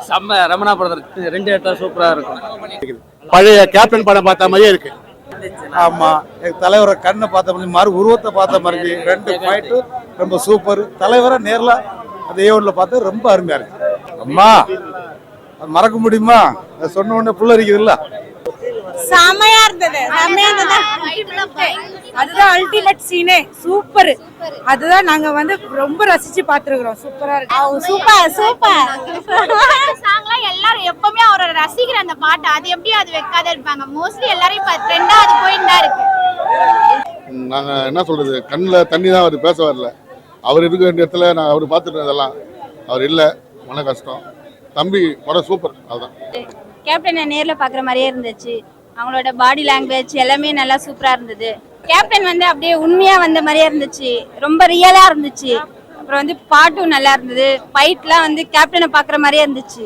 செம்ம ரமணா படம் 2 இடத்துல சூப்பரா இருக்கும். பழைய கேப்டன் படம் பார்த்த மாதிரியே இருக்கு. ஆமா, தலைவரை கண்ணை பார்த்த மாதிரி மறு உருவத்தை பார்த்த மாதிரி 2 பாயிண்ட் ரொம்ப சூப்பர். தலைவரை நேர்ல அந்த ஏவன்ல பார்த்து ரொம்ப அருமையா இருக்கு. அம்மா அது மறக்க முடியுமா? சொன்ன உடனே புல்லரிக்குது இல்ல, செமையா இருந்தது. அதுதான் அல்டிமேட் சீனே, சூப்பர். அதுதான் நாங்க வந்து ரொம்ப ரசிச்சு பாத்துருக்கோம். சூப்பரா இருக்கு. சூப்பர் சாங்லாம் எல்லாரும் எப்பவுமே அவரோட ரசிக்கிற அந்த பாட்டு அது எப்படி அது வைக்காத இருப்பாங்க. மோஸ்ட்லி எல்லாரும் இப்ப ட்ரெண்டா அது போயிட்டு தான் இருக்கு. நாங்க என்ன சொல்றது, கண்ணில் தண்ணி தான் அவர் பேச வரல. அவர் இருக்க வேண்டிய இடத்துல நான் அவர் பார்த்துட்டு இதெல்லாம் அவர் இல்லை, மன கஷ்டம். தம்பி படம் சூப்பர். அதுதான் கேப்டனை நேர்ல பாக்குற மாதிரியே இருந்துச்சு. அவங்களோட பாடி லாங்குவேஜ் எல்லாமே நல்லா சூப்பரா இருந்தது. கேப்டன் வந்து அப்படியே உண்மையா வந்த மாதிரியே இருந்துச்சு, ரொம்ப ரியலா இருந்துச்சு. அப்புறம் வந்து பாட்டும் நல்லா இருந்தது. ஃபைட்லாம் வந்து கேப்டனை பாக்குற மாதிரியே இருந்துச்சு.